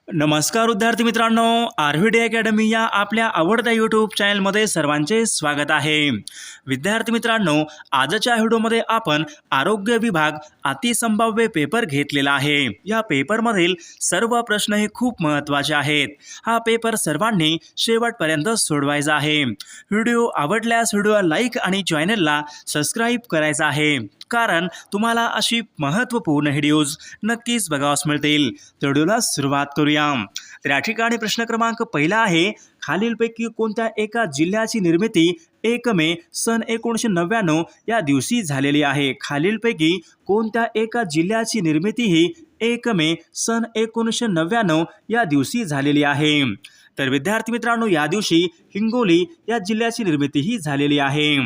नमस्कार विद्यार्थी मित्रांनो, आरव्हीडी अकॅडमी या आपल्या आवडत्या यूट्यूब चॅनलमध्ये सर्वांचे स्वागत आहे। विद्यार्थी मित्रांनो, आजच्या व्हिडिओमध्ये आपण आरोग्य विभाग अतिसंभाव्य पेपर घेतलेला आहे। या पेपरमधील सर्व प्रश्न हे खूप महत्त्वाचे आहेत। हा पेपर सर्वांनी शेवटपर्यंत सोडवायचा आहे। व्हिडिओ आवडल्यास व्हिडिओला लाईक आणि चॅनलला सबस्क्राईब करायचं आहे, कारण तुम्हाला अशी महत्त्वपूर्ण व्हिडिओज नक्कीच बघावयास मिळतील। तर व्हिडिओला सुरुवात करूया। तर या ठिकाणी प्रश्न क्रमांक पहिला आहे, खालीलपैकी कोणत्या एका जिल्ह्याची निर्मिती 1 मे सन 1999 या दिवशी झालेली आहे? खालीलपैकी कोणत्या एका जिल्ह्याची निर्मिती ही 1 मे सन 1999 या दिवशी झालेली आहे? तर विद्यार्थी मित्रांनो, या दिवशी हिंगोली या जिल्ह्याची निर्मिती ही झालेली आहे।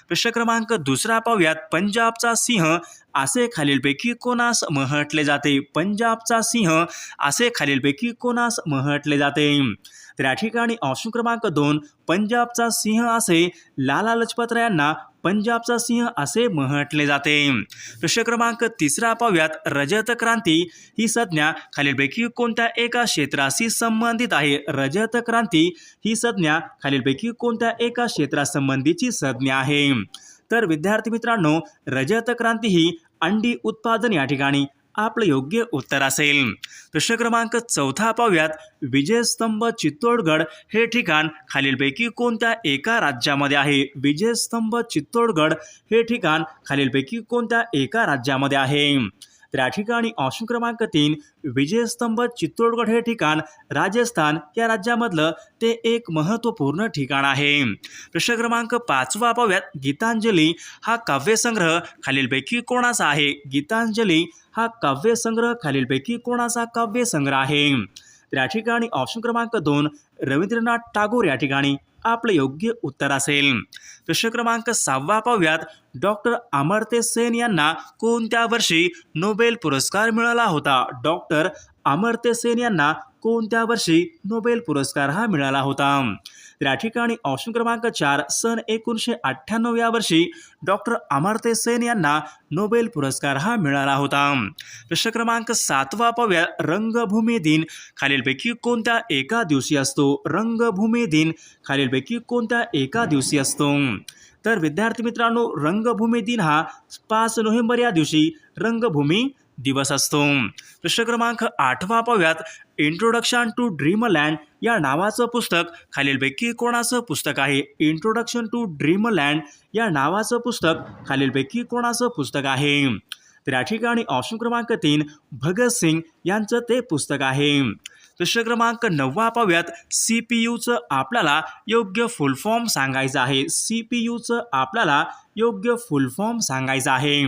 प्रश्न क्रमांक दुसरा पाहूयात, पंजाबचा सिंह असे खालीलपैकी कोणास म्हटले जाते? पंजाबचा सिंह असे खालीलपैकी कोणास म्हटले जाते? तर या ठिकाणी ऑप्शन क्रमांक 2, पंजाबचा सिंह असे लाला लजपत राय यांना पंजाबचा सिंह असे म्हटले जाते। प्रश्न क्रमांक तिसरा पाहूयात, रजत क्रांती ही संज्ञा खालीलपैकी कोणत्या एका क्षेत्राशी संबंधित आहे? रजत क्रांती ही संज्ञा खालीलपैकी कोणत्या एका क्षेत्रासंबंधीची संज्ञा आहे? तर विद्यार्थी मित्रांनो, रजत क्रांती ही अंडी उत्पादन या ठिकाणी आपलं योग्य उत्तर असेल। प्रश्न क्रमांक चौथा पाहूयात, विजयस्तंभ चित्तोडगड हे ठिकाण खालीलपैकी कोणत्या एका राज्यामध्ये आहे? विजयस्तंभ चित्तोडगड हे ठिकाण खालीलपैकी कोणत्या एका राज्यामध्ये आहे? तर या ठिकाणी ऑप्शन क्रमांक 3, विजयस्तंभ चित्तोडगड हे ठिकाण राजस्थान या राज्यामधलं ते एक महत्त्वपूर्ण ठिकाण आहे। प्रश्न क्रमांक 5 पाहूयात, गीतांजली हा काव्यसंग्रह खालीलपैकी कोणाचा आहे? गीतांजली हा काव्यसंग्रह खालीलपैकी कोणाचा काव्यसंग्रह आहे? तर या ठिकाणी ऑप्शन क्रमांक 2, रवींद्रनाथ टागोर या ठिकाणी आपलं योग्य उत्तर असेल। प्रश्न क्रमांक 6 पाहूयात, डॉक्टर अमर्त्य सेन यांना कोणत्या वर्षी नोबेल पुरस्कार मिळाला होता? डॉक्टर अमर्त्य सेन यांना कोणत्या वर्षी नोबेल पुरस्कार हा मिळाला होता? तर या ठिकाणी ऑप्शन क्रमांक 4, सन 1998 या वर्षी डॉक्टर अमर्त्य सेन यांना नोबेल पुरस्कार हा मिळाला होता। प्रश्न क्रमांक 7 पाहूया, रंगभूमी दिन खालीलपैकी कोणत्या एका दिवशी असतो? रंगभूमी दिन खालीलपैकी कोणत्या एका दिवशी असतो? तर विद्यार्थी मित्रांनो, रंगभूमी दिन हा 5 नोव्हेंबर या दिवशी रंगभूमी दिवस असतो। प्रश्न क्रमांक 8 पाहूयात, इंट्रोडक्शन टू ड्रीमलँड या नावाचं पुस्तक खालीलपैकी कोणाचं पुस्तक आहे? इंट्रोडक्शन टू ड्रीमलँड या नावाचं पुस्तक खालीलपैकी कोणाचं पुस्तक आहे? तर या ठिकाणी ऑप्शन क्रमांक 3, भगत सिंग यांचं ते पुस्तक आहे। प्रश्न क्रमांक 9 पाहूयात, CPUचं आपल्याला योग्य फुल फॉर्म सांगायचं आहे। CPUचं आपल्याला योग्य फुल फॉर्म सांगायचं आहे।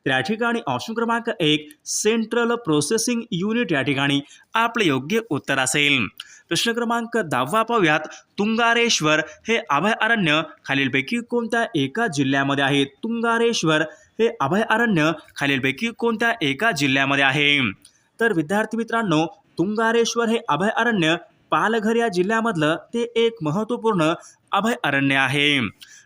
तर या ठिकाणी ऑप्शन क्रमांक 1, सेंट्रल प्रोसेसिंग युनिट या ठिकाणी आपलं योग्य उत्तर असेल। प्रश्न क्रमांक 10 पाहूयात, तुंगारेश्वर हे अभयारण्य खालीलपैकी कोणत्या एका जिल्ह्यामध्ये आहे? तुंगारेश्वर हे अभयारण्य खालीलपैकी कोणत्या एका जिल्ह्यामध्ये आहे? तर विद्यार्थी मित्रांनो, तुंगारेश्वर हे अभयारण्य पालघर या जिल्ह्यामधलं ते एक महत्त्वपूर्ण अभयारण्य आहे।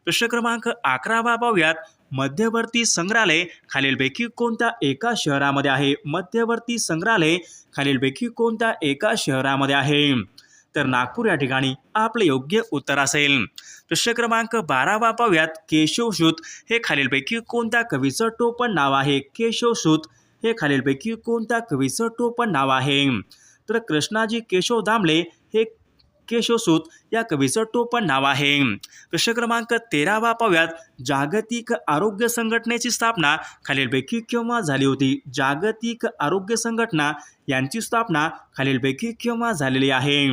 प्रश्न क्रमांक 11 पाहूयात, मध्यवर्ती संग्रहालय खालीलपैकी कोणत्या एका शहरामध्ये आहे? मध्यवर्ती संग्रहालय खालीलपैकी कोणत्या एका शहरामध्ये आहे? तर नागपूर या ठिकाणी आपले योग्य उत्तर असेल। प्रश्न क्रमांक 12 पाहूयात, केशवसूत हे खालीलपैकी कोणत्या कवीचं टोपण नाव आहे? केशवसूत हे खालीलपैकी कोणत्या कवीचं टोपण नाव आहे? तर कृष्णाजी केशव दामले हे केशवसूत या कवीचं टोपण नाव आहे। प्रश्न क्रमांक 13 पाहूयात, जागतिक आरोग्य संघटनेची स्थापना खालीलपैकी केव्हा झाली होती? जागतिक आरोग्य संघटना यांची स्थापना खालीलपैकी केव्हा झालेली आहे?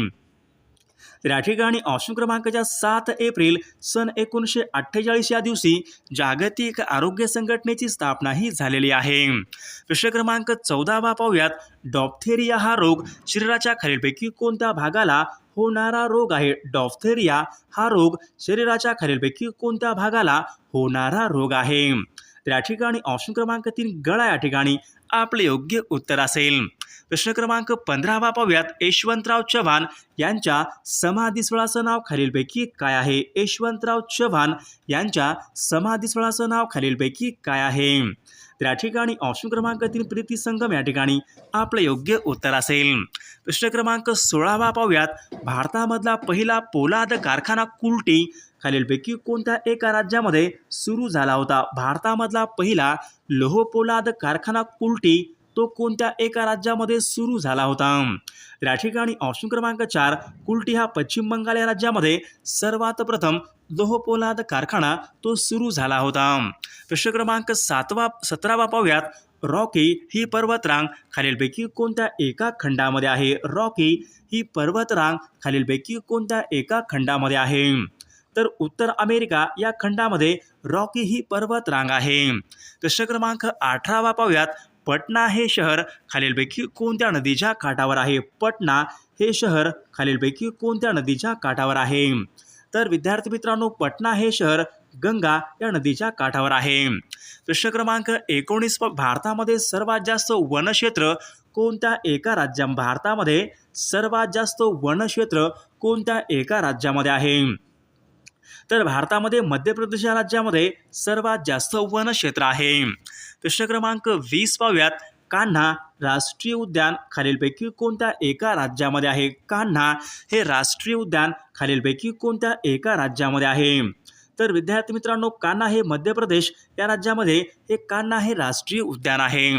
तर या ठिकाणी ऑप्शन क्रमांक 7 एप्रिल सन 1948 या दिवशी जागतिक आरोग्य संघटनेची स्थापना ही झालेली आहे। प्रश्न क्रमांक 14 पाहूयात, डॉप्थेरिया हा रोग शरीराच्या खालीलपैकी कोणत्या भागाला होणारा रोग आहे? डॉप्थेरिया हा रोग शरीराच्या खालीलपैकी कोणत्या भागाला होणारा रोग आहे? तर या ठिकाणी ऑप्शन क्रमांक 3, गळा या ठिकाणी आपले योग्य उत्तर असेल। प्रश्न क्रमांक 15 पाहूयात, यशवंतराव चव्हाण यांच्या समाधीस्थळाचं नाव खालीलपैकी काय आहे? यशवंतराव चव्हाण यांच्या समाधीस्थळाचं नाव खालीलपैकी काय आहे? तर या ठिकाणी ऑप्शन क्रमांक 3 प्रीती संगम या ठिकाणी आपलं योग्य उत्तर असेल. प्रश्न क्रमांक 16 पाहूयात. भारतामधला पहिला पोलाद कारखाना कुल्टी खालीलपैकी कोणत्या एका राज्यामध्ये सुरू झाला होता? भारतामधला पहिला लोह पोलाद कारखाना कुल्टी तो कोणत्या एका राज्यामध्ये सुरू झाला होता? या ठिकाणी ऑप्शन क्रमांक 4 कुल्टी हा पश्चिम बंगाल या राज्यामध्ये सर्वात प्रथम लोह पोलाद कारखाना तो सुरू झाला होता. प्रश्न क्रमांक 17 पाहूयात. रॉकी ही पर्वतरांग खालीलपैकी कोणत्या एका खंडामध्ये आहे? रॉकी ही पर्वतरांग खालीलपैकी कोणत्या एका खंडामध्ये आहे? तर उत्तर अमेरिका या खंडामध्ये रॉकी ही पर्वतरांग आहे. प्रश्न क्रमांक 18 पाहूयात. पटना हे शहर खालीलपैकी कोणत्या नदीच्या काठावर आहे? पटना हे शहर खालीलपैकी कोणत्या नदीच्या काठावर आहे? तर विद्यार्थी मित्रांनो, पटना हे शहर गंगा या नदीच्या काठावर आहे. प्रश्न क्रमांक 19. भारतामध्ये सर्वात जास्त वनक्षेत्र कोणत्या एका राज्यात? भारतामध्ये सर्वात जास्त वनक्षेत्र कोणत्या एका राज्यामध्ये आहे? तर भारतामध्ये मध्य प्रदेश या राज्यामध्ये सर्वात जास्त वनक्षेत्र आहे. प्रश्न क्रमांक 20 पाहूयात. कान्हा राष्ट्रीय उद्यान खालीलपैकी कोणत्या एका राज्यामध्ये आहे? कान्हा हे राष्ट्रीय उद्यान खालीलपैकी कोणत्या एका राज्यामध्ये आहे? तर विद्यार्थी मित्रांनो, कान्हा हे मध्य प्रदेश या राज्यामध्ये हे कान्हा हे राष्ट्रीय उद्यान आहे.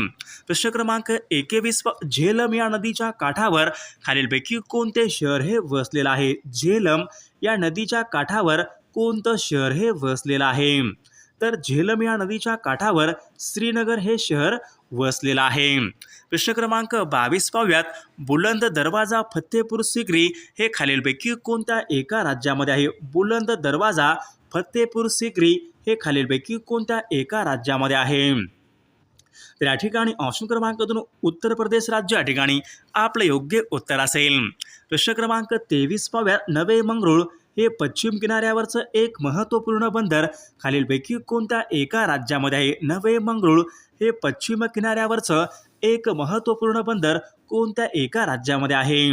प्रश्न क्रमांक 21. झेलम या नदीच्या काठावर खालीलपैकी कोणते शहर हे वसलेलं आहे? झेलम या नदीच्या काठावर कोणतं शहर हे वसलेलं आहे? तर झेलम या नदीच्या काठावर श्रीनगर हे शहर वसलेलं आहे. प्रश्न क्रमांक 22 पाहूयात. बुलंद दरवाजा फतेपूर सिक्री हे खालीलपैकी कोणत्या एका राज्यामध्ये आहे? बुलंद दरवाजा फतेपूर सिक्री हे खालीलपैकी कोणत्या एका राज्यामध्ये आहे? तर या ठिकाणी ऑप्शन क्रमांक 2 उत्तर प्रदेश राज्य या ठिकाणी आपलं योग्य उत्तर असेल. प्रश्न क्रमांक 23 पाहूयात. नवे मंगळूर हे पश्चिम किनाऱ्यावरचं एक महत्त्वपूर्ण बंदर खालीलपैकी कोणत्या एका राज्यामध्ये आहे? नवे मंगळूर हे पश्चिम किनाऱ्यावरचं एक महत्त्वपूर्ण बंदर कोणत्या एका राज्यामध्ये आहे?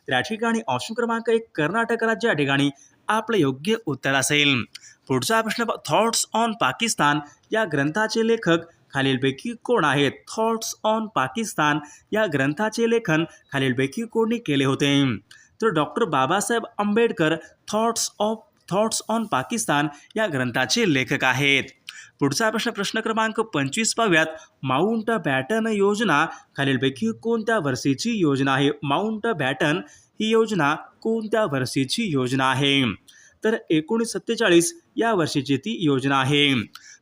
तर या ठिकाणी ऑप्शन क्रमांक 1 कर्नाटक राज्य या ठिकाणी आपलं योग्य उत्तर असेल. पुढचा प्रश्न. थॉट्स ऑन पाकिस्तान या ग्रंथाचे लेखक खालीलपैकी कोण आहेत? थॉट्स ऑन पाकिस्तान या ग्रंथाचे लेखन खालीलपैकी कोणी केले होते? तर doctor Babasaheb Ambedkar thoughts on Pakistan या ग्रंथाचे लेखक आहेत. पुढचा प्रश्न क्रमांक 25 पाहूयात. माउंट बॅटन योजना खालीलपैकी कोणत्या वर्षीची योजना आहे? माउंट बॅटन ही योजना कोणत्या वर्षीची योजना आहे? तर 1947 या वर्षीची ती योजना आहे.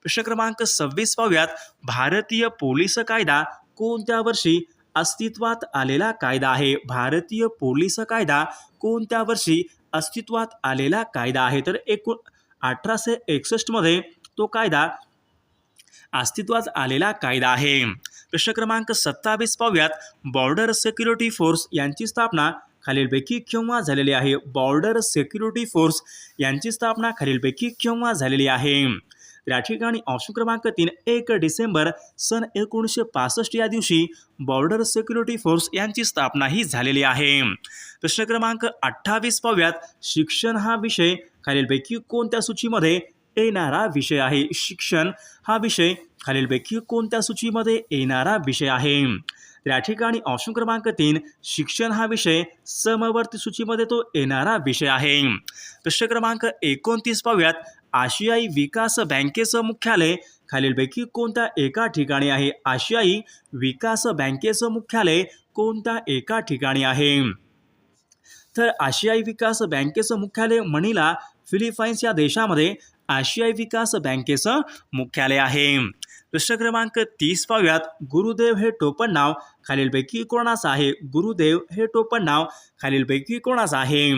प्रश्न क्रमांक 26 पाहूयात. भारतीय पोलीस कायदा कोणत्या वर्षी अस्तित्वात आलेला कायदा आहे? भारतीय पोलीस कायदा कोणत्या वर्षी अस्तित्वात आलेला कायदा आहे? तर 1861 मध्ये तो कायदा अस्तित्वात आलेला कायदा आहे. प्रश्न क्रमांक 27 पाहूयात. बॉर्डर सिक्युरिटी फोर्स यांची स्थापना खालीलपैकी केव्हा झालेली आहे? बॉर्डर सिक्युरिटी फोर्स यांची स्थापना खालीलपैकी केव्हा झालेली आहे? या ठिकाणी ऑप्शन क्रमांक 3 1 डिसेंबर सन 1965 या दिवशी बॉर्डर सिक्युरिटी फोर्स यांची स्थापना ही झालेली आहे. प्रश्न क्रमांक 28 पाहूयात. शिक्षण हा विषय खालीलपैकी कोणत्या सूचीमध्ये येणारा विषय आहे? शिक्षण हा विषय खालीलपैकी कोणत्या सूचीमध्ये येणारा विषय आहे? या ठिकाणी ऑप्शन क्रमांक 3 शिक्षण हा विषय समवर्ती सूचीमध्ये तो येणारा विषय आहे. प्रश्न क्रमांक 29 पाहूयात. आशियाई विकास बँकेचं मुख्यालय खालीलपैकी कोणत्या एका ठिकाणी आहे? आशियाई विकास बँकेचं मुख्यालय कोणत्या एका ठिकाणी आहे? तर आशियाई विकास बँकेचं मुख्यालय मनिला फिलिपाईन्स या देशामध्ये आशियाई विकास बँकेचं मुख्यालय आहे. प्रश्न क्रमांक 30 पाहूयात. गुरुदेव हे टोपण नाव खालीलपैकी कोणाचं आहे? गुरुदेव हे टोपण नाव खालीलपैकी कोणाचं आहे?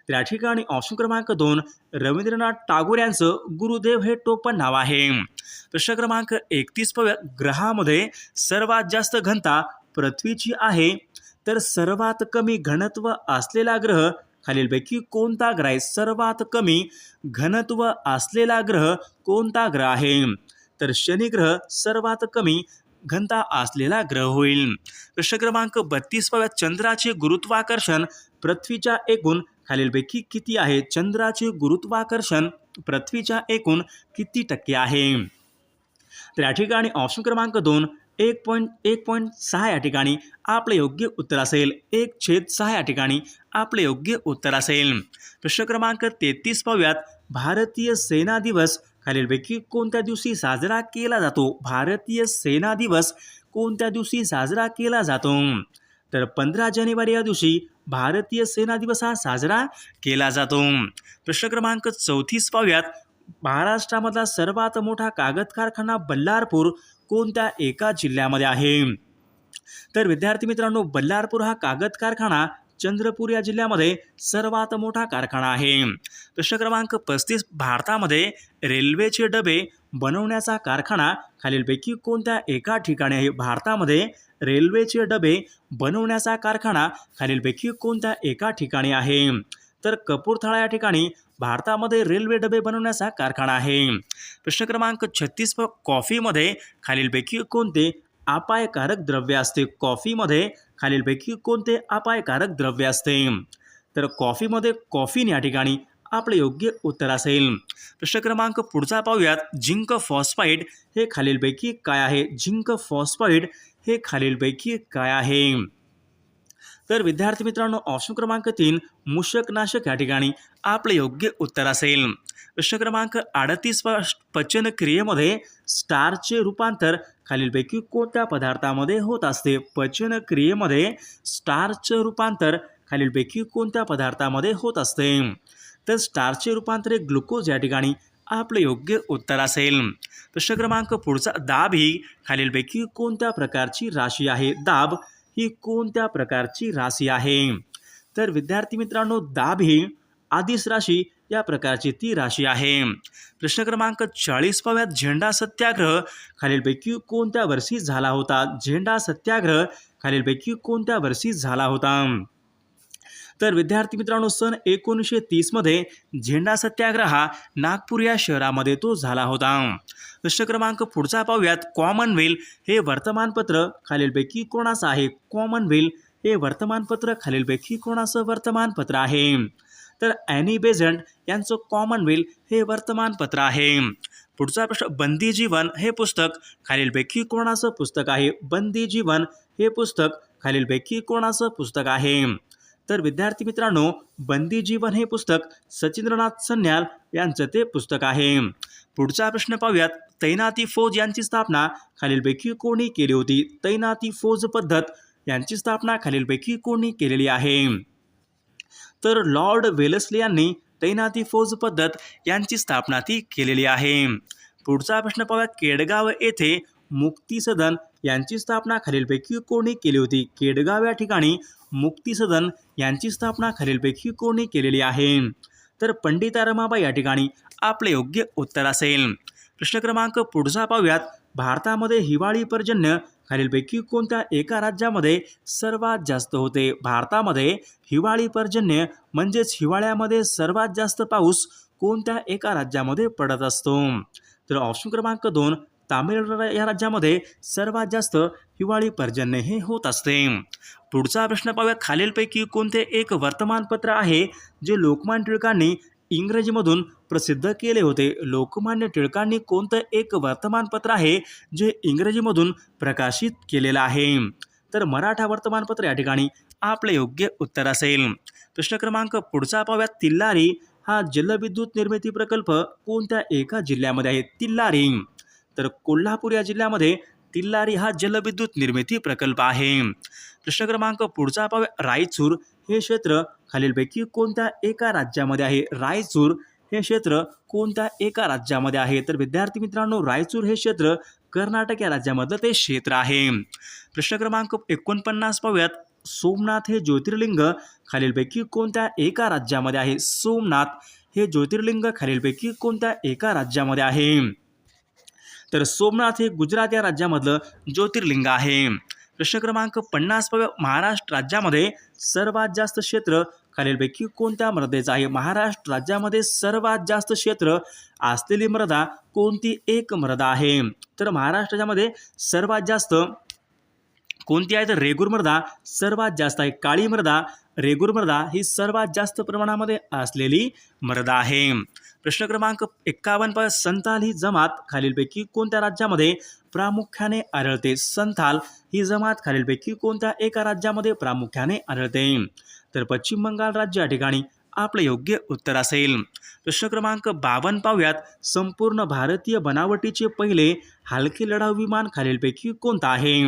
या ठिकाणी ऑप्शन क्रमांक 2 रवींद्रनाथ टागोर यांचं गुरुदेव हे टोपण नाव आहे. प्रश्न क्रमांक 31 पाहूयात. ग्रहामध्ये सर्वात जास्त घनता पृथ्वीची आहे, तर सर्वात कमी घनत्व असलेला ग्रह खालीलपैकी कोणता ग्रह आहे? सर्वात कमी घनत्व असलेला ग्रह कोणता ग्रह आहे? तर शनी ग्रह सर्वात कमी घनता असलेला ग्रह होईल. प्रश्न क्रमांक 32 पाहूयात. चंद्राचे गुरुत्वाकर्षण पृथ्वीच्या एकूण खालीलपैकी किती आहे? चंद्राचे गुरुत्वाकर्षण पृथ्वीच्या एकूण किती टक्के आहे? तर या ठिकाणी ऑप्शन क्रमांक 2 1.6 या ठिकाणी आपले योग्य उत्तर असेल. 1/6 या ठिकाणी आपले योग्य उत्तर असेल. प्रश्न क्रमांक 33 पाहूयात. भारतीय सेना दिवस खालीलपैकी कोणत्या दिवशी साजरा केला जातो? भारतीय सेना दिवस कोणत्या दिवशी साजरा केला जातो? तर 15 जानेवारी या दिवशी भारतीय सेना दिवस हा साजरा केला जातो. प्रश्न क्रमांक 34 पाहूयात. महाराष्ट्रामधला सर्वात मोठा कागद कारखाना बल्लारपूर कोणत्या एका जिल्ह्यामध्ये आहे? तर विद्यार्थी मित्रांनो, बल्लारपूर हा कागद कारखाना चंद्रपूर या जिल्ह्यामध्ये सर्वात मोठा कारखाना आहे. प्रश्न क्रमांक 35. भारतामध्ये रेल्वेचे डबे बनवण्याचा कारखाना खालीलपैकी कोणत्या एका ठिकाणी आहे? भारतामध्ये रेल्वेचे डबे बनवण्याचा कारखाना खालीलपैकी कोणत्या एका ठिकाणी आहे? तर कपूरथळा या ठिकाणी भारतामध्ये रेल्वे डबे बनवण्याचा कारखाना आहे. प्रश्न क्रमांक 36. कॉफीमध्ये खालीलपैकी कोणते अपायकारक द्रव्य असते? कॉफीमध्ये खालीलपैकी कोणते अपायकारक द्रव्य असते? तर कॉफीमध्ये कॉफीन या ठिकाणी आपले योग्य उत्तर असेल. प्रश्न क्रमांक पुढचा पाहूयात. झिंक फॉस्फाईड हे खालीलपैकी काय आहे? झिंक फॉस्फाईड हे खालीलपैकी काय आहे? तर विद्यार्थी मित्रांनो, ऑप्शन क्रमांक 3 मूषकनाशक या ठिकाणी आपले योग्य उत्तर असेल. प्रश्न क्रमांक 38. पचन क्रियेमध्ये स्टार्चचे रूपांतर खालीलपैकी कोणत्या पदार्थामध्ये होत असते? पचन क्रियेमध्ये स्टार्चचे रूपांतर खालीलपैकी कोणत्या पदार्थामध्ये होत असते? तर स्टार्चचे रूपांतर हे ग्लुकोज या ठिकाणी आपले योग्य उत्तर असेल. प्रश्न क्रमांक पुढचा. दाब ही खालीलपैकी कोणत्या प्रकारची राशी आहे? दाब ही कोणत्या प्रकारची राशी आहे? तर विद्यार्थी मित्रांनो, दाब ही आदिश राशी या प्रकारची ती राशी आहे. प्रश्न क्रमांक 40 पाहूयात. झेंडा सत्याग्रह खालीलपैकी कोणत्या वर्षी झाला होता? झेंडा सत्याग्रह खालीलपैकी कोणत्या वर्षी झाला होता? तर विद्यार्थी मित्रांनो, सन 1930 मध्ये झेंडा सत्याग्रह हा नागपूर या शहरामध्ये तो झाला होता. प्रश्न क्रमांक पुढचा पाहूयात. कॉमनवेल्थ हे वर्तमानपत्र खालीलपैकी कोणाचं आहे? कॉमनवेल्थ हे वर्तमानपत्र खालीलपैकी कोणाचं वर्तमानपत्र आहे? तर ॲनी बेझंट यांचं कॉमनवेल्थ हे वर्तमानपत्र आहे. पुढचा प्रश्न. बंदी जीवन हे पुस्तक खालीलपैकी कोणाचं पुस्तक आहे? बंदी जीवन हे पुस्तक खालीलपैकी कोणाचं पुस्तक आहे? तर विद्यार्थी मित्रांनो, बंदी जीवन हे पुस्तक सचिंद्रनाथ सन्याल यांचं ते पुस्तक आहे. पुढचा प्रश्न पाहूयात. तैनाती फौज यांची स्थापना खालीलपैकी कोणी केली होती? तैनाती फौज पद्धत यांची स्थापना खालीलपैकी कोणी केलेली आहे? तर लॉर्ड वेल्लेस्ली यांनी तैनाती फौज पद्धत यांची स्थापना ती केलेली आहे. पुढचा प्रश्न पाहूया. केडगाव येथे मुक्ती सदन यांची स्थापना खालीलपैकी कोणी केली होती? केडगाव या ठिकाणी मुक्ती सदन यांची स्थापना खालीलपैकी कोणी केलेली आहे? तर पंडिता रमाबाई या ठिकाणी आपले योग्य उत्तर असेल. प्रश्न क्रमांक पुढचा पाहूयात. भारतामध्ये हिवाळी पर्जन्य खालीलपैकी कोणत्या एका राज्यामध्ये सर्वात जास्त होते? भारतामध्ये हिवाळी पर्जन्य म्हणजेच हिवाळ्यामध्ये सर्वात जास्त पाऊस कोणत्या एका राज्यामध्ये पडत असतो? तर ऑप्शन क्रमांक 2 तामिळनाडू या राज्यामध्ये सर्वात जास्त हिवाळी पर्जन्य हे होत असते. पुढचा प्रश्न पाहूया. खालीलपैकी कोणते एक वर्तमानपत्र आहे जे लोकमान्य टिळकांनी इंग्रजीमधून प्रसिद्ध केले होते? लोकमान्य टिळकांनी कोणतं एक वर्तमानपत्र आहे जे इंग्रजीमधून प्रकाशित केलेलं आहे? तर मराठा वर्तमानपत्र या ठिकाणी आपले योग्य उत्तर असेल. प्रश्न क्रमांक पुढचा पाहूया. तिल्लारी हा जलविद्युत निर्मिती प्रकल्प कोणत्या एका जिल्ह्यामध्ये आहे? तिल्लारी. तर कोल्हापूर या जिल्ह्यामध्ये तिल्लारी हा जलविद्युत निर्मिती प्रकल्प आहे. प्रश्न क्रमांक पुढचा पाहूया. रायचूर हे क्षेत्र खालीलपैकी कोणत्या एका राज्यामध्ये आहे? रायचूर हे क्षेत्र कोणत्या एका राज्यामध्ये आहे? तर विद्यार्थी मित्रांनो, रायचूर हे क्षेत्र कर्नाटक या राज्यामधलं ते क्षेत्र आहे. प्रश्न क्रमांक 49 पाहूयात. सोमनाथ हे ज्योतिर्लिंग खालीलपैकी कोणत्या एका राज्यामध्ये आहे? सोमनाथ हे ज्योतिर्लिंग खालीलपैकी कोणत्या एका राज्यामध्ये आहे? तर सोमनाथ हे गुजरात या राज्यामधलं ज्योतिर्लिंग आहे. प्रश्न क्रमांक 50 पाहूया. महाराष्ट्र राज्यामध्ये सर्वात जास्त क्षेत्र खालीलपैकी कोणत्या मृदेचं आहे? महाराष्ट्र राज्यामध्ये सर्वात जास्त क्षेत्र असलेली मृदा कोणती एक मृदा आहे? तर महाराष्ट्र राज्यामध्ये सर्वात जास्त कोणती आहे? तर रेगूर मृदा सर्वात जास्त आहे. काळी मृदा, रेगूर मृदा ही सर्वात जास्त प्रमाणामध्ये असलेली मृदा आहे. प्रश्न क्रमांक 51 संथाल ही जमात खालीलपैकी कोणत्या राज्यामध्ये प्रामुख्याने आढळते? संथाल ही जमात खालीलपैकी कोणत्या एका राज्यामध्ये प्रामुख्याने आढळते? तर पश्चिम बंगाल राज्य या ठिकाणी आपलं योग्य उत्तर असेल. प्रश्न क्रमांक 52 पाहूयात. संपूर्ण भारतीय बनावटीचे पहिले हलके लढाऊ विमान खालीलपैकी कोणतं आहे?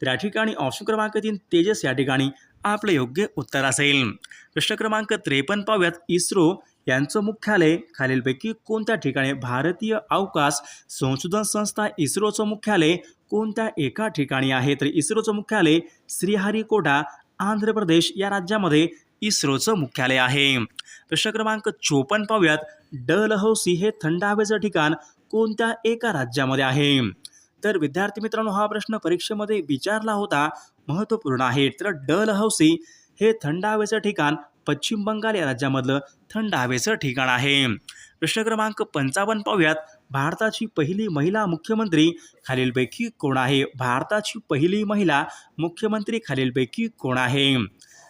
तर या ठिकाणी ऑप्शन क्रमांक 3 तेजस या ठिकाणी आपलं योग्य उत्तर असेल. प्रश्न क्रमांक 53 पाहूयात. इस्रो यांचं मुख्यालय खालीलपैकी कोणत्या ठिकाणी? भारतीय अवकाश संशोधन संस्था इस्रोचं मुख्यालय कोणत्या एका ठिकाणी आहे? तर इस्रोचं मुख्यालय श्रीहरिकोटा आंध्र प्रदेश या राज्यामध्ये इस्रोचं मुख्यालय आहे. प्रश्न क्रमांक 54 पाहूयात. डलहौसी हे थंड हवेचं ठिकाण कोणत्या एका राज्यामध्ये आहे? तर विद्यार्थी मित्रांनो, हा प्रश्न परीक्षेमध्ये विचारला होता, महत्त्वपूर्ण आहे. तर डलहौसी हे थंड हवेचं ठिकाण पश्चिम बंगाल या राज्यामधलं थंड हवेचं ठिकाण आहे. प्रश्न क्रमांक 55 पाहूयात. भारताची पहिली महिला मुख्यमंत्री खालीलपैकी कोण आहे? भारताची पहिली महिला मुख्यमंत्री खालीलपैकी कोण आहे?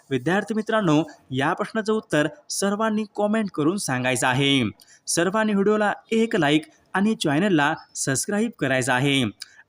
विद्यार्थी मित्रांनो, या प्रश्नाचं उत्तर सर्वांनी कॉमेंट करून सांगायचं आहे. सर्वांनी व्हिडिओला एक लाईक आणि चॅनलला सबस्क्राईब करायचं आहे.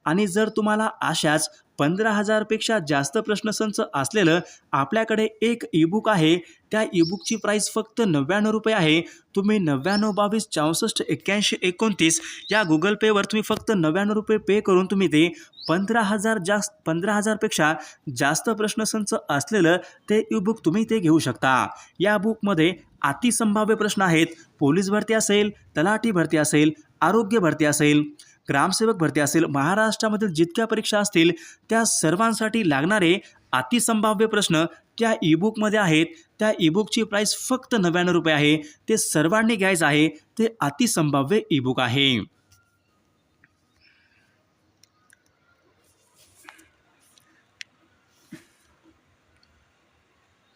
आणि जर तुम्हाला अशाच 15,000 पेक्षा जास्त प्रश्नसंच असलेलं आपल्याकडे एक ईबुक आहे, त्या ईबुकची प्राईस फक्त 99 रुपये आहे. तुम्ही 99 22 64 81 29 या गुगल पेवर तुम्ही फक्त 99 रुपये पे करून तुम्ही ते 15,000 पेक्षा जास्त प्रश्नसंच असलेलं ते ईबुक तुम्ही ते घेऊ शकता. या बुकमध्ये अतिसंभाव्य प्रश्न आहेत. पोलीस भरती असेल, तलाठी भरती असेल, आरोग्य भरती असेल, ग्रामसेवक भरती असेल, महाराष्ट्रामधील जितक्या परीक्षा असतील त्या सर्वांसाठी लागणारे अतिसंभाव्य प्रश्न त्या ईबुकमध्ये आहेत. त्या ईबुकची प्राईस फक्त 99 रुपये आहे. ते सर्वांनी घ्यायचं आहे. ते अतिसंभाव्य ईबुक आहे.